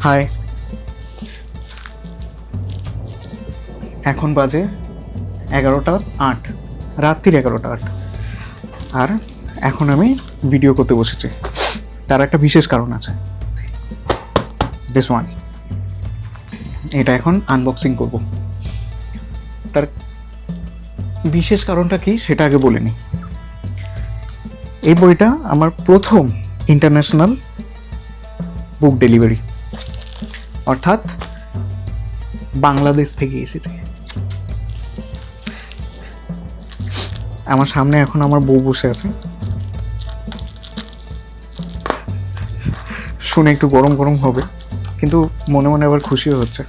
High, এখন বাজে 11:08, রাত্রির 11:08। আর এখন আমি ভিডিও করতে বসেছি। তার একটা বিশেষ কারণ আছে। দিস ওয়ান, এটা এখন আনবক্সিং করব। তার বিশেষ কারণটা কি সেটা আগে বলে নিই। এই বইটা আমার প্রথম ইন্টারন্যাশনাল বুক ডেলিভারি, অর্থাৎ বাংলাদেশ থেকে এসেছে। আমার সামনে এখন আমার বউ বসে আছে, শুনে একটু গরম গরম হবে, কিন্তু মনে মনে আবার খুশিও হচ্ছে।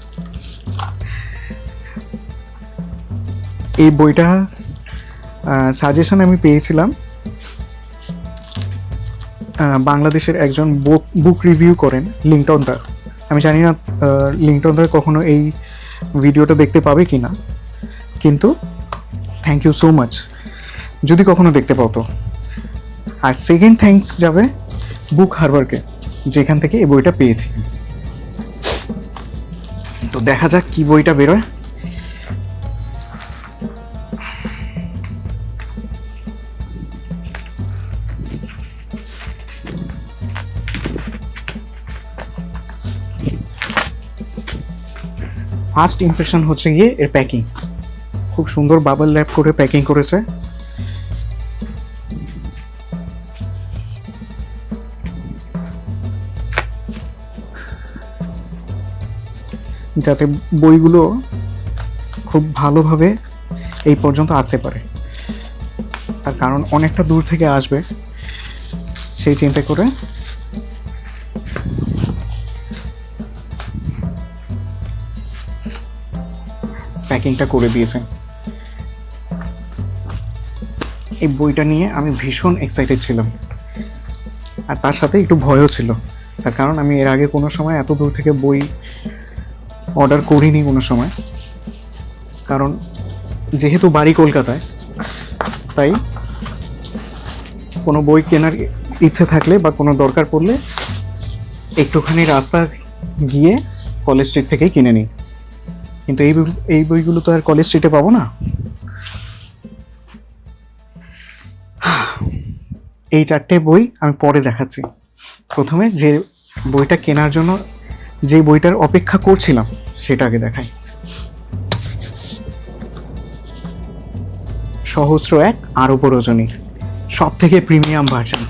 এই বইটা সাজেশন আমি পেয়েছিলাম বাংলাদেশের একজন বুক রিভিউ করেন লিংটন দা। আমি জানি না লিংটন দা কখনো এই ভিডিওটা দেখতে পাবে কি না, কিন্তু থ্যাংক ইউ সো মাচ যদি কখনো দেখতে পাও তো। আর সেকেন্ড থ্যাঙ্কস যাবে বুক হারবারকে, যেখান থেকে এই বইটা পেয়েছি। তো দেখা যাক কি বইটা বেরোয়। ফার্স্ট ইমপ্রেশন হচ্ছে গিয়ে এর প্যাকিং। খুব সুন্দর বাবল র্যাপ করে প্যাকিং করেছে। যাতে বইগুলো খুব ভালোভাবে এই পর্যন্ত আসতে পারে, তার কারণ অনেকটা দূর থেকে আসবে, সেই চিন্তা করে প্যাকিংটা করে দিয়েছেন। এই বইটা নিয়ে আমি ভীষণ এক্সাইটেড ছিলাম, আর তার সাথে একটু ভয়ও ছিল, তার কারণ আমি এর আগে কোনো সময় এত দূর থেকে বই অর্ডার করিনি কোনো সময়। কারণ যেহেতু বাড়ি কলকাতায়, তাই কোনো বই কেনার ইচ্ছে থাকলে বা কোনো দরকার পড়লে একটুখানি রাস্তা গিয়ে কলেজ স্ট্রিট থেকেই কিনে নিই। কিন্তু এই বইগুলো তো আর কলেজ স্ট্রিটে পাবো না। এই চারটে বই আমি পরে দেখাচ্ছি। প্রথমে যে বইটা কেনার জন্য যে বইটার অপেক্ষা করছিলাম সেটা আগে দেখাই। সহস্র এক আরব রজনী, সব থেকে প্রিমিয়াম ভার্সন,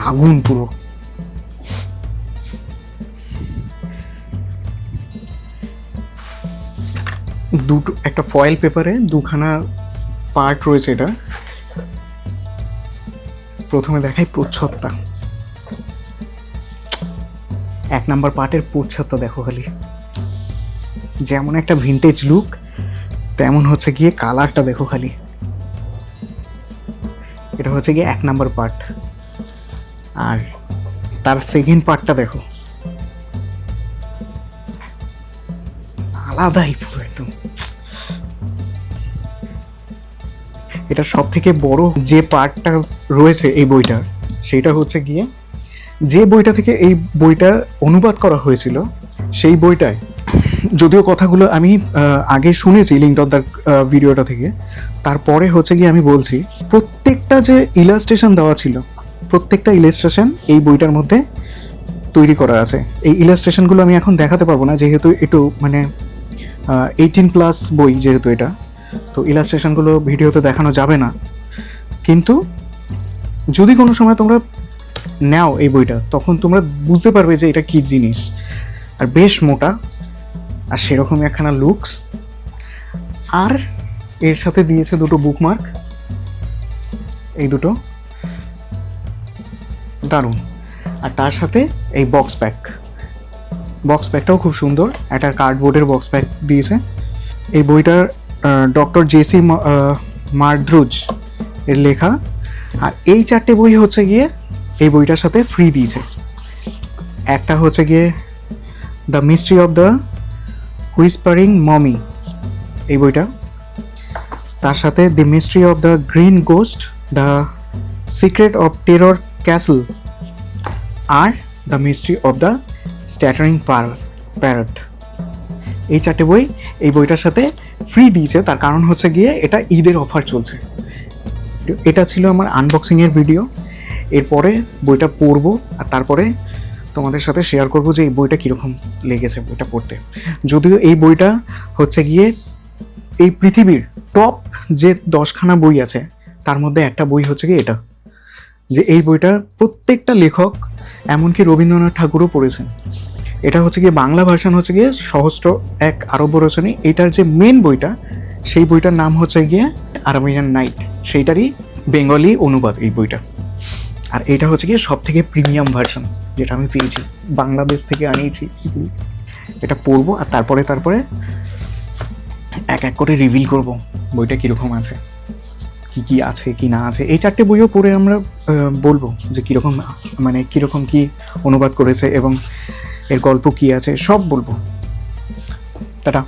আগুন পুরো। দুটো একটা ফয়েল পেপারে দুখানা পার্ট রয়েছে। এটা প্রথমে দেখাই প্রচ্ছদটা। 1 নাম্বার পার্টের প্রচ্ছদটা দেখো খালি, যেমন একটা ভিন্টেজ লুক, তেমন হচ্ছে গিয়ে কালারটা দেখো খালি। এটা হচ্ছে গিয়ে 1 নাম্বার পার্ট। আর তার সেকেন্ড পার্টটা দেখো, আলাদাই পুরো একদম। এটা সব থেকে বড় যে পার্টটা রয়েছে এই বইটার, সেটা হচ্ছে গিয়ে যে বইটা থেকে এই বইটা অনুবাদ করা হয়েছিল সেই বইটায়, যদিও কথাগুলো আমি আগে শুনেছি লিংটনদার ভিডিওটা থেকে, তারপরে হচ্ছে গিয়ে আমি বলছি, প্রত্যেকটা যে ইলাস্ট্রেশন দেওয়া ছিল, প্রত্যেকটা ইলাস্ট্রেশন এই বইটার মধ্যে তৈরি করা আছে। এই ইলাস্ট্রেশনগুলো আমি এখন দেখাতে পারবো না, যেহেতু একটু মানে 18+ বই যেহেতু এটা, তো ইলাস্ট্রেশনগুলো ভিডিওতে দেখানো যাবে না। কিন্তু যদি কোনো সময় তোমরা নাও এই বইটা, তখন তোমরা বুঝতে পারবে যে এটা কী জিনিস। আর বেশ মোটা, আর সেরকমই একখানা লুকস। আর এর সাথে দিয়েছে দুটো বুকমার্ক, এই দুটো দারুণ। আর তার সাথে এই বক্স প্যাকটাও খুব সুন্দর, একটা কার্ডবোর্ডের বক্স প্যাক দিয়েছে। এই বইটার ডক্টর জেসি মার্দ্রুজ এর লেখা। আর এই চারটে বই হচ্ছে গিয়ে এই বইটার সাথে ফ্রি দিয়েছে। একটা হচ্ছে গিয়ে the mystery of the whispering mummy, এই বইটা। তার সাথে the mystery of the green ghost, the secret of terror castle, আর the mystery of the stuttering parrot, এই 4টে বই এই বইটার সাথে ফ্রি দিয়েছে। তার কারণ হচ্ছে গিয়ে এটা ঈদের অফার চলছে। এটা ছিল আমার আনবক্সিংয়ের ভিডিও। এরপরে বইটা পড়বো আর তারপরে তোমাদের সাথে শেয়ার করবো যে এই বইটা কীরকম লেগেছে বইটা পড়তে। যদিও এই বইটা হচ্ছে গিয়ে এই পৃথিবীর টপ যে 10খানা বই আছে তার মধ্যে একটা বই হচ্ছে গিয়ে এটা, যে এই বইটা প্রত্যেকটা লেখক এমনকি রবীন্দ্রনাথ ঠাকুরও পড়েছেন। এটা হচ্ছে গিয়ে বাংলা ভার্সন হচ্ছে গিয়ে সহস্র এক আরব্য রচনী। এটার যে মেন বইটা সেই বইটার নাম হচ্ছে গিয়ে আরাবিয়ান নাইট, সেইটারই বেঙ্গলি অনুবাদ এই বইটা। আর এটা হচ্ছে গিয়ে সব থেকে প্রিমিয়াম ভার্সন যেটা আমি পেয়েছি, বাংলাদেশ থেকে আনিয়েছি। এটা পড়বো আর তারপরে এক এক করে রিভিল করব বইটা কীরকম আছে, কি আছে কি না আছে। এই 4টে বইও পড়ে আমরা বলবো যে কীরকম, মানে কীরকম কি অনুবাদ করেছে এবং এর গল্প কি আছে সব বলবো। টাটা।